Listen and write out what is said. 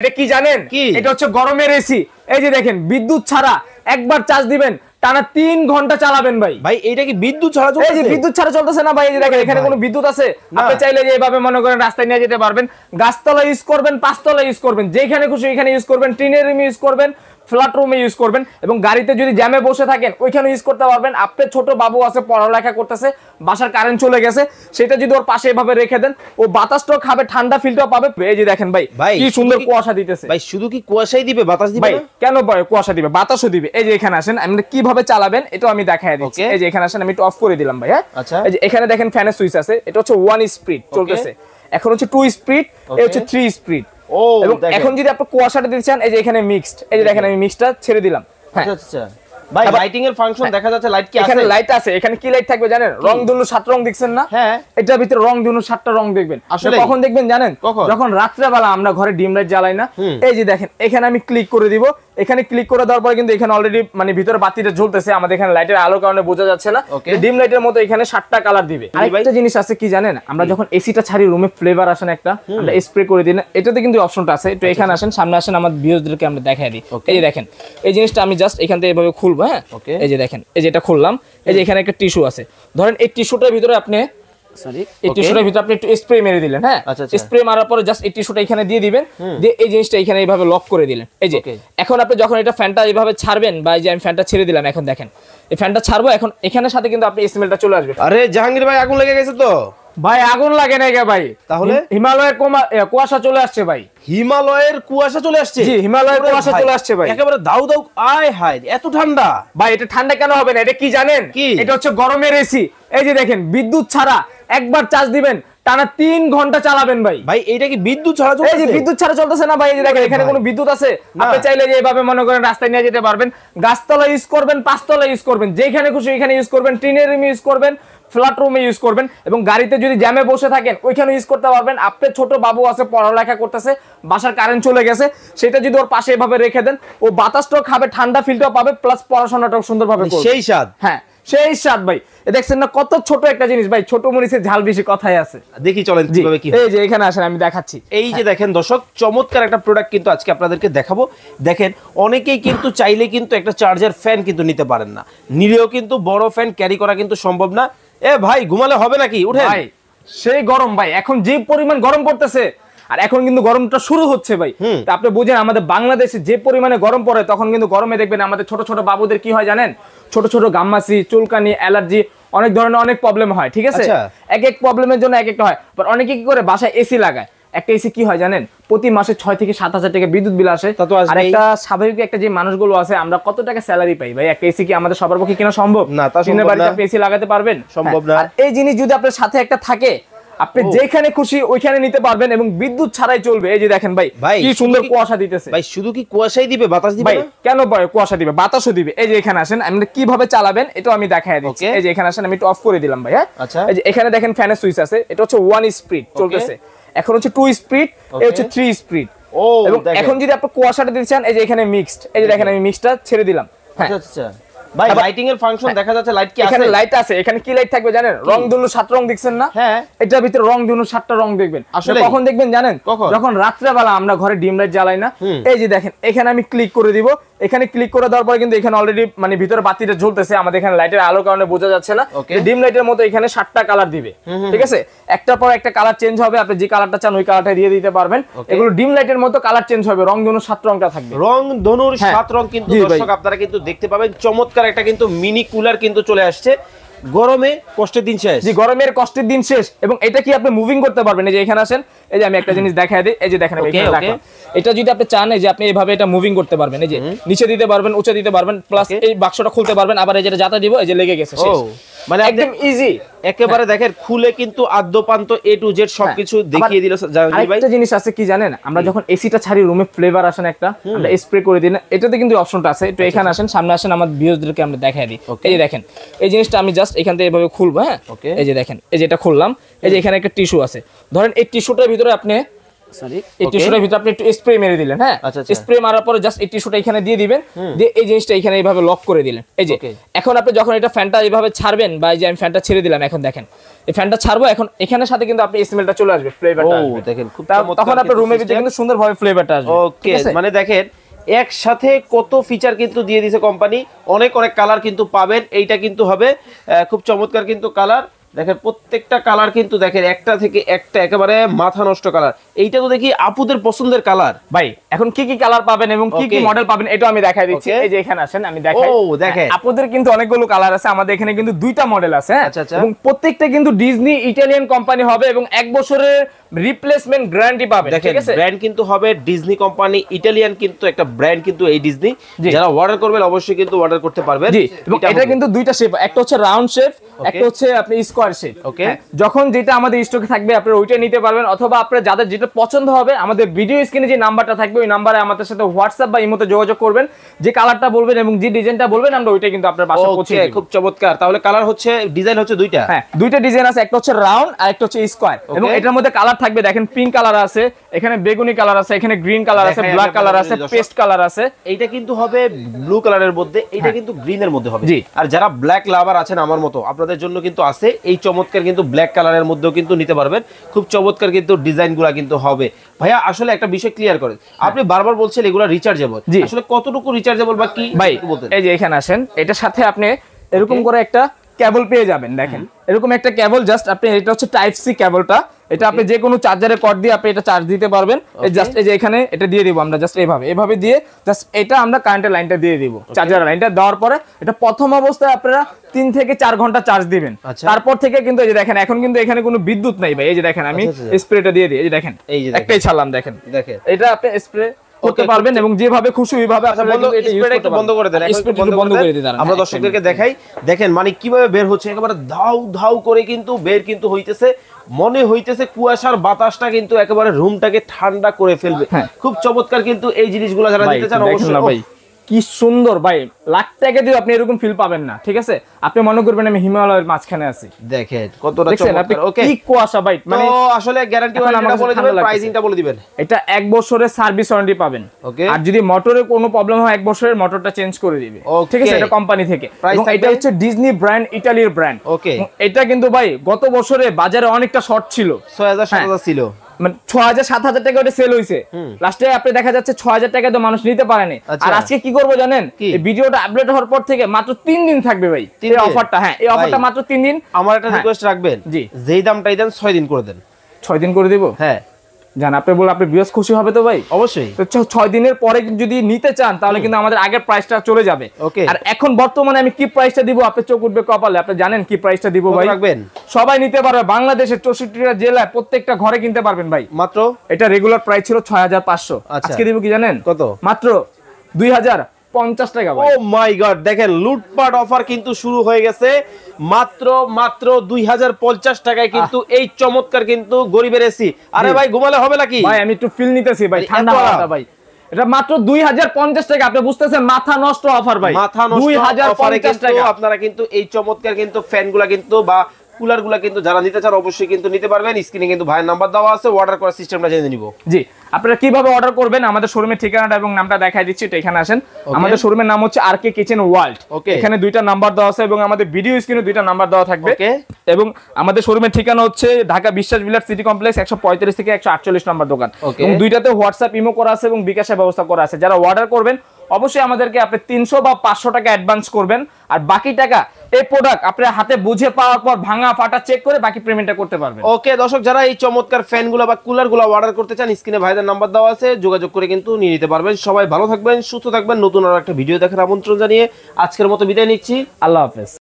এটা কি জানেন? এটা হচ্ছে গরমের এসি। এই যে দেখেন বিদ্যুৎ ছাড়া একবার চার্জ দিবেন টানা 3 ঘন্টা চালাবেন ভাই। ভাই এটা কি বিদ্যুৎ ছাড়া চলতেছে? এই যে বিদ্যুৎ ছাড়া চলতেছে না ভাই। এই যে দেখেন এখানে কোনো বিদ্যুৎ আছে? আপনি চাইলে যে এভাবে মনে করেন রাস্তায় নিয়ে যেতে পারবেন। গাছতলা ইউজ করবেন, পাঁচতলা ইউজ করবেন, যেখানে খুশি এখানে ইউজ করবেন, টিনের রুম ইউজ করবেন, ফ্ল্যাট রুমে ইউজ করবেন এবং গাড়িতে যদি জ্যামে বসে থাকেন ওইখানে ইউজ করতে পারবেন। আপনার ছোট বাবু আছে পড়ালেখা করতেছে, বাসার কারেন্ট চলে গেছে, সেটা যদি ওর পাশে এভাবে রেখে দেন ও বাতাসটাও খাবে, ঠান্ডা ফিলটাও পাবে। এই যে দেখেন ভাই কি সুন্দর কুয়াশা দিতেছে। ভাই শুধু কি কুয়াশাই দিবে, বাতাস দিবে না? কেন ভাই কুয়াশা দিবে, বাতাসও দিবে। এই যে এখানে আসেন, আপনি কিভাবে চালাবেন এটাও আমি দেখাই দিচ্ছি। এই যে এখানে আসেন, আমি একটু অফ করে দিলাম ভাই। হ্যাঁ এই যে এখানে দেখেন ফ্যানের সুইচ আছে, এটা হচ্ছে 1 স্পিড চলতেছে, এখন হচ্ছে 2 স্পিড, এই হচ্ছে 3 স্পিড। এবং এখন যদি আপনি কুয়াশাটা দিতে চান এই যে এখানে মিক্সড, এই যে দেখেন আমি মিক্সডটা ছেড়ে দিলাম। হ্যাঁ আচ্ছা ভাই লাইটিং এর ফাংশন দেখা যাচ্ছে, লাইট কি আছে? এখানে লাইট আছে। এখানে কি লাইট থাকবে জানেন? রংধনু 7 রং দেখছেন না? হ্যাঁ এটার ভিতরে রংধনু 7টা রং দেখবেন। আসলে কখন দেখবেন জানেন? যখন রাত্রে বেলা আমরা ঘরে ডিম লাইট জ্বালাই না। এই যে দেখেন এখানে আমি ক্লিক করে দিব, এখানে ক্লিক করে দেওয়ার পরে কিন্তু এখানে অলরেডি মানে ভিতরে বাতিটা জ্বলতেছে, আমাদের এখানে লাইটের আলোর কারণে বোঝা যাচ্ছে না। ডিম লাইটের মতো এখানে 7টা কালার দিবে। আরেকটা জিনিস আছে কি জানেন? আমরা যখন এসিটা ছাড়ি রুমে ফ্লেভার আসে না একটা, আমরা স্প্রে করে দিই না, এটাতে কিন্তু অপশনটা আছে। একটু এখানে আসেন, সামনে আসেন, আমার ভিউয়ারদেরকে আমরা দেখাই দিই। এই যে দেখেন এই জিনিসটা আমি জাস্ট এখান থেকে এভাবে খুলবো। হ্যাঁ এই যে দেখেন, এই যে এটা খুললাম, এই যে এখানে একটা টিস্যু আছে, ধরেন এই টিস্যুটার ভিতরে আপনি এই টিস্যুটার ভিতরে আপনি একটু স্প্রে মেরে দিলেন। হ্যাঁ স্প্রে মারার পরে জাস্ট এই টিস্যুটা এখানে দিয়ে দিবেন, দিয়ে এই জিনিসটা এখানে এইভাবে লক করে দিলেন। এই যে এখন আপনি যখন এটা ফ্যানটা এইভাবে ছাড়বেন, বা এই যে আমি ফ্যানটা ছেড়ে দিলাম, এখন দেখেন এই ফ্যানটা ছাড়বো, এখন এখানের সাথে কিন্তু আপনি স্মেলটা চলে আসবে। আরে জাহাঙ্গীর ভাই আগুন লেগে গেছে তো? ভাই আগুন লাগে নাই গে ভাই, তাহলে হিমালয়ের কুয়াশা চলে আসছে ভাই। হিমালয়ের কুয়াশা চলে আসছে? জি হিমালয়ের কুয়াশা চলে আসছে ভাই, একেবারে দাউ দাউ। আয় হায় এত ঠান্ডা! ভাই এটা ঠান্ডা কেন হবে না? এটা কি জানেন? এটা হচ্ছে গরমের এসি। এই যে দেখেন বিদ্যুৎ ছাড়া একবার চার্জ দিবেন টানা 3 ঘন্টা চালাবেন ভাই। ভাই এটা কি বিদ্যুৎ ছাড়া চলতেছে? এই যে বিদ্যুৎ ছাড়া চলতেছে না ভাই। এই যে দেখেন এখানে কোনো বিদ্যুৎ আছে? আপনি চাইলে যে এভাবে মনে করেন রাস্তায় নিয়ে যেতে পারবেন। গাছতলা ইউজ করবেন, পাঁচতলা ইউজ করবেন, যেখানে খুশি এখানে ইউজ করবেন, টিনের রুম ইউজ করবেন, ফ্ল্যাট রুমে ইউজ করবেন এবং গাড়িতে যদি জ্যামে বসে থাকেন ওইখানে ইউজ করতে পারবেন। আপনার ছোট বাবু আছে পড়ালেখা করতেছে, বাসার কারেন্ট চলে গেছে, সেটা যদি ওর পাশে এভাবে রেখে দেন ও বাতাসটাও খাবে, ঠান্ডা ফিলটাও পাবে, প্লাস পড়াশোনাটাও সুন্দরভাবে করবে। সেই স্বাদ। হ্যাঁ সেই স্বাদ ভাই। দেখছেন না কত ছোট একটা জিনিস ভাই, ছোট মরিচের ঝাল বেশি কথাই আছে। দেখি চলেন কিভাবে কি। এই যে এখানে আসেন, আমি দেখাচ্ছি। এই যে দেখেন দর্শক, চমৎকার একটা প্রোডাক্ট কিন্তু আজকে আপনাদেরকে দেখাবো। দেখেন অনেকেই কিন্তু চাইলে কিন্তু একটা চার্জার ফ্যান কিন্তু নিতে পারেন না, নিলেও কিন্তু বড় ফ্যান ক্যারি করা কিন্তু সম্ভব না। এ ভাই ঘুমালে হবে নাকি? উঠেন ভাই, সেই গরম ভাই, এখন যে পরিমাণ গরম পড়তেছে, আর এখন কিন্তু গরমটা শুরু হচ্ছে ভাই। তা আপনি বুঝেন আমাদের বাংলাদেশে যে পরিমাণে গরম পড়ে, তখন কিন্তু গরমে দেখবেন আমাদের ছোট ছোট বাবুদের কি হয় জানেন? ছোট ছোট গাম্মাসি, চুলকানি, অ্যালার্জি, অনেক ধরনের অনেক প্রবলেম হয়। ঠিক আছে, এক এক প্রবলেমের জন্য এক একটা হয়। বাট অনেকে কি করে বাসায় এসি লাগায়। একটা এসি কি হয় জানেন? প্রতি মাসে 6 থেকে 7,000 টাকা বিদ্যুৎ বিল আসে। আর একটা স্বাভাবিক একটা যে মানুষগুলো আছে, আমরা কত টাকা স্যালারি পাই ভাই? একটা এসি কি আমাদের সবার পক্ষে কেনা সম্ভব না? আপনি এসি লাগাতে পারবেন? সম্ভব না। আর এই জিনিস যদি আপনার সাথে একটা থাকে, আপনি যেখানে খুশি ওইখানে নিতে পারবেন এবং বিদ্যুৎ ছাড়াই চলবে। এই যে দেখেন ভাই কি সুন্দর কুয়াশা দিতেছে। ভাই শুধু কি কুয়াশাই দিবে, বাতাস দিবে না? কেন ভাই কুয়াশা দিবে, বাতাসও দিবে। এই যে এখানে আসেন, আপনি কিভাবে চালাবেন এটাও আমি দেখাই দিচ্ছি। এই যে এখানে আসেন, আমি একটু অফ করে দিলাম ভাই। হ্যাঁ এই যে এখানে দেখেন ফ্যানের সুইচ আছে, এটা হচ্ছে 1 স্পিড চলতেছে, এখন হচ্ছে 2 স্পিড, এই হচ্ছে 3 স্পিড। এবং এখন যদি আপনি কুয়াশাটা দিতে চান এই যে এখানে মিক্সড, এই যে দেখেন আমি মিক্সডটা ছেড়ে দিলাম। হ্যাঁ আচ্ছা ভাই লাইটিং এর ফাংশন দেখা যাচ্ছে, লাইট কি আছে? এখানে লাইট আছে। এখানে কি লাইট থাকবে জানেন? রংধনু 7 রং দেখছেন না? হ্যাঁ এটার ভিতরে রংধনু 7টা রং দেখবেন। আসলে কখন দেখবেন জানেন? যখন রাত্রে বেলা আমরা ঘরে ডিম লাইট জ্বালাই না। এই যে দেখেন এখানে আমি ক্লিক করে দিব, এখানে ক্লিক করে দেওয়ার পরে কিন্তু এখানে অলরেডি মানে ভিতরে বাতিটা জ্বলতেছে, আমাদের এখানে লাইটের আলোর কারণে বোঝা যাচ্ছে না। ডিম লাইটের মতো এখানে 7টা কালার দিবে। ঠিক আছে, একটার পর একটা কালার চেঞ্জ হবে, আপনি যে কালারটা চান ওই কালারটা দিয়ে দিতে পারবেন। এগুলো ডিম লাইটের মতো কালার চেঞ্জ হবে, রংধনু 7 রংটা থাকবে। রংধনুর 7 রং কিন্তু দর্শক আপনারা কিন্তু দেখতে পাবেন। চমৎকার একটা কিন্তু মিনি কুলার কিন্তু চলে আসছে। গরমে কষ্টের দিন শেষ। জি গরমের কষ্টের দিন শেষ। এবং এটা কি আপনি মুভিং করতে পারবেন। এই যে এখানে আসেন, এই যে আমি একটা জিনিস দেখাই দিই। এই যে দেখেন এখানে রাখলাম, এটা যদি আপনি চান এই যে আপনি এইভাবে এটা মুভিং করতে পারবেন। এই যে নিচে দিতে পারবেন, উঁচে দিতে পারবেন, প্লাস এই বাক্সটা খুলতে পারবেন, আবার এই যেটা জাতা দিব এই যে লেগে গেছে শেষ। মানে একদম ইজি একেবারে। দেখেন খুলে কিন্তু আদ্যপান্ত A to Z সবকিছু দেখিয়ে দিল জাহাঙ্গীর ভাই। একটা জিনিস আছে কি জানেন? আমরা যখন এসিটা ছাড়ি রুমে ফ্লেভার আসে না একটা, আমরা স্প্রে করে দিই না, এটাতে কিন্তু অপশনটা আছে। একটু এখানে আসেন, সামনে আসেন, আমার ভিউয়ারদেরকে আমরা দেখাই দিই। এই যে দেখেন এই জিনিসটা আমি জাস্ট এখান থেকে এভাবে খুলবো। হ্যাঁ এই যে দেখেন এই যে এটা খুললাম, এই যে এখানে একটা টিস্যু আছে, ধরেন এই টিস্যুটার ভিতরে আপনি সরি এই টিস্যুটার ভিতরে আপনি একটু স্প্রে মেরে দিলেন, হ্যাঁ স্প্রে মারার পরে জাস্ট এই টিস্যুটা এখানে দিয়ে দিবেন, দিয়ে এই জিনিসটা এখানে এইভাবে লক করে দিলেন। এই যে এখন আপনি যখন এটা ফ্যানটা এইভাবে ছাড়বেন, বা এই যে আমি ফ্যানটা ছেড়ে দিলাম, এখন দেখেন এই ফ্যানটা ছাড়বো, এখন এখানের সাথে কিন্তু আপনি স্মেলটা চলে আসবে, ফ্লেভারটা আসবে। দেখেন খুব তখন আপনার রুমের ভিতরে কিন্তু সুন্দরভাবে ফ্লেভারটা আসবে। ওকে, মানে দেখেন একসাথে কত ফিচার কিন্তু দিয়ে দিয়েছে কোম্পানি, অনেক অনেক কালার কিন্তু পাবেন। এইটা কিন্তু হবে খুব চমৎকার কিন্তু কালার, দেখেন প্রত্যেকটা কালার কিন্তু দেখেন একটা থেকে একটা একেবারে মাথা নষ্ট কালার। এইটা তো দেখি আপুদের পছন্দের কালার। ভাই এখন কি কি কালার পাবেন এবং কি কি মডেল পাবেন এটা আমি দেখাই দিচ্ছি। এই যে এখানে আসেন আমি দেখাই। ও দেখেন আপুদের কিন্তু অনেকগুলো কালার আছে, আমাদের এখানে কিন্তু দুইটা মডেল আছে, এবং প্রত্যেকটা কিন্তু ডিজনি ইটালিয়ান কোম্পানি হবে এবং 1 বছরের রিপ্লেসমেন্ট গ্যারান্টি পাবেন। ঠিক আছে, ব্র্যান্ড কিন্তু হবে ডিজনি কোম্পানি, ইটালিয়ান কিন্তু একটা ব্র্যান্ড কিন্তু এই ডিজনি। যারা অর্ডার করবেন অবশ্যই কিন্তু অর্ডার করতে পারবেন। জি, এবং এটা কিন্তু দুইটা শেপ, একটা হচ্ছে রাউন্ড শেপ, একটা হচ্ছে আপনি স্কয়ার শেপ। ওকে, যখন যেটা আমাদের স্টকে থাকবে আপনারা ওইটা নিতে পারবেন, অথবা আপনারা যাদের যেটা পছন্দ হবে আমাদের ভিডিও স্ক্রিনে যে নাম্বারটা থাকবে ওই নাম্বারে আমাদের সাথে হোয়াটসঅ্যাপ বা ইমোতে যোগাযোগ করবেন, যে কালারটা বলবেন এবং যে ডিজাইনটা বলবেন আমরা ওইটা কিন্তু আপনার বাসায় পৌঁছে দেব। খুব চমৎকার। তাহলে কালার হচ্ছে ডিজাইন হচ্ছে দুইটা, হ্যাঁ দুইটা ডিজাইন আছে, একটা হচ্ছে রাউন্ড আর একটা হচ্ছে স্কয়ার, এবং এটার মধ্যে কালার থাকবে দেখেন পিঙ্ক কালার আছে, এখানে বেগুনি কালার আছে, এখানে গ্রিন কালার আছে, ব্ল্যাক কালার আছে, পেস্ট কালার আছে। এইটা কিন্তু হবে ব্লু কালারের মধ্যে, এইটা কিন্তু গ্রিনের মধ্যে হবে। আর যারা ব্ল্যাক লাভার আছেন আমার মতো আপনাদের জন্য কিন্তু আছে এই চমৎকার কিন্তু ব্ল্যাক কালারের মধ্যেও কিন্তু নিতে পারবেন। খুব চমৎকার কিন্তু ডিজাইনগুলো কিন্তু হবে। ভাইয়া আসলে একটা বিষয় ক্লিয়ার করেন, আপনি বারবার বলছেন এগুলো রিচার্জেবল, আসলে কতটুকু রিচার্জেবল বা কি ভাই বলতেন? এই যে এখানে আসেন, এটার সাথে আপনি এরকম করে একটা কেবল পেয়ে যাবেন, দেখেন এরকম একটা কেবল, জাস্ট আপনি এটা হচ্ছে টাইপ সি কেবলটা, এটা আপনি যে কোনো চার্জারে কর্ড দিয়ে আপনি এটা চার্জ দিতে পারবেন। এই জাস্ট এই যে এখানে এটা দিয়ে দিব আমরা, জাস্ট এইভাবে দিয়ে জাস্ট এটা আমরা কারেন্টের লাইনটা দিয়ে দিব, চার্জার লাইনটা দেওয়ার পরে এটা প্রথম অবস্থায় আপনারা 3 থেকে 4 ঘন্টা চার্জ দিবেন। তারপর থেকে কিন্তু এই যে দেখেন এখন কিন্তু এখানে কোনো বিদ্যুৎ নাই ভাই। এই যে দেখেন আমি স্প্রেটা দিয়ে দিই, এই যে দেখেন একটাই ছাড়লাম, দেখেন এটা আপনি স্প্রে করতে পারবেন এবং যেভাবে খুশি ওইভাবে আপনারা কিন্তু এটা ইউজ করতে বন্ধ করে দেন, বন্ধ করে দিন। আমরা দর্শকদেরকে দেখাই, দেখেন মানে কিভাবে বের হচ্ছে, একেবারে ধাউ ধাউ করে কিন্তু বের কিন্তু হইতেছে, মনে হইতেছে কুয়াশার বাতাসটা কিন্তু একেবারে রুমটাকে ঠান্ডা করে ফেলবে। খুব চমৎকার কিন্তু এই জিনিসগুলো যারা নিতে চান অবশ্যই। ভাই কি সুন্দর ভাই, লাখ টাকা দিয়ে আপনি এরকম ফিল পাবেন না। ঠিক আছে, আপনি মনে করবেন আমি হিমালয়ের মাঝখানে আছি। দেখেন কতটা চমৎকার। ওকে, কি কুয়াশা ভাই, মানে আসলে গ্যারান্টি ওয়ারেন্টিটা বলে দিবেন, প্রাইসিংটা বলে দিবেন। এটা 1 বছরের সার্ভিস ওয়ারেন্টি পাবেন। ওকে, আর যদি মোটরে কোনো প্রবলেম হয় 1 বছরের মোটরটা চেঞ্জ করে দিবে। ঠিক আছে, এটা কোম্পানি থেকে, এবং এটা হচ্ছে ডিজনি ব্র্যান্ড, ইতালির ব্র্যান্ড। ওকে, এটা কিন্তু ভাই গত বছরে বাজারে অনেকটা শর্ট ছিল, 6000-7000 ছিল, মানে 6000-7000 টাকা ওটা সেল হইছে, লাস্টে আপনি দেখা যাচ্ছে 6000 টাকা তো মানুষ নিতে পারেনি। আর আজকে কি করব জানেন, এই ভিডিওটা আপলোড হওয়ার পর থেকে মাত্র 3 দিন থাকবে ভাই এই অফারটা। হ্যাঁ এই অফারটা মাত্র 3 দিন। আমার একটা রিকোয়েস্ট রাখবেন, জি যেই দামটাই দেন 6 দিন করে দেন। 6 দিন করে দিব, হ্যাঁ জান আপনি বলে আপনি বিয়াস খুশি হবে তো ভাই, অবশ্যই। তো 6 দিনের পরে যদি নিতে চান তাহলে কিন্তু আমাদের আগের প্রাইসটা চলে যাবে। আর এখন বর্তমানে আমি কি প্রাইসটা দিব আপনি চোখ উঠবে কপালে, আপনি জানেন কি প্রাইসটা দিব ভাই? রাখবেন, সবাই নিতে পারবে, বাংলাদেশের 64টা জেলায় প্রত্যেকটা ঘরে কিনতে পারবেন ভাই। মাত্র এটা রেগুলার প্রাইস ছিল 6500, আজকে দিব কি জানেন কত? মাত্র 2050 টাকা। ও মাই গড, দেখেন লুটপাট অফার কিন্তু শুরু হয়ে গেছে। মাত্র 2050 টাকায় কিন্তু এই চমৎকার কিন্তু গরিবের এসি। আরে ভাই ঘুমালে হবে নাকি ভাই? আমি একটু ফিল নিতেছি ভাই, ঠান্ডা হাওয়াটা ভাই। এটা মাত্র 2050 টাকা, আপনি বুঝতেছেন মাথা নষ্ট অফার ভাই। মাথা নষ্ট 2050 টাকা। আপনারা কিন্তু এই চমৎকার কিন্তু ফ্যানগুলা কিন্তু বা কুলারগুলা কিন্তু যারা নিতে চান অবশ্যই কিন্তু নিতে পারবেন। স্ক্রিনে কিন্তু ভাইয়ের নাম্বার দেওয়া আছে, অর্ডার করার সিস্টেমটা জেনে নিব। জি, আপনারা কিভাবে অর্ডার করবেন আমাদের শোরুমের ঠিকানাটা এবং নামটা দেখাই দিচ্ছি, এটা এখানে আসেন। আমাদের শোরুমের নাম হচ্ছে আরকে কিচেন ওয়ার্ল্ড। এখানে দুইটা নাম্বার দেওয়া আছে এবং আমাদের ভিডিও স্ক্রিনে দুইটা নাম্বার দেওয়া থাকবে। এবং আমাদের শোরুমের ঠিকানা হচ্ছে ঢাকা বিশ্বাস বিলাস সিটি কমপ্লেক্স 135 থেকে 148 নম্বর দোকান, এবং দুইটাতে হোয়াটসঅ্যাপ ইমো করা আছে এবং বিকাশের ব্যবস্থা করা আছে। যারা অর্ডার করবেন অবশ্যই আমাদেরকে আপনি 300 বা 500 টাকা অ্যাডভান্স করবেন, আর বাকি টাকা এই প্রোডাক্ট আপনার হাতে বুঝে পাওয়ার পর ভাঙা ফাটা চেক করে বাকি পেমেন্টটা করতে পারবেন। ওকে দর্শক, যারা এই চমৎকার ফ্যানগুলো বা কুলারগুলো অর্ডার করতে চান স্ক্রিনে ভাইদের নাম্বার দেওয়া আছে, যোগাযোগ করে কিন্তু নিয়ে নিতে পারবেন। সবাই ভালো থাকবেন, সুস্থ থাকবেন। নতুন আর একটা ভিডিও দেখার আমন্ত্রণ জানিয়ে আজকের মতো বিদায় নিচ্ছি। আল্লাহ হাফেজ।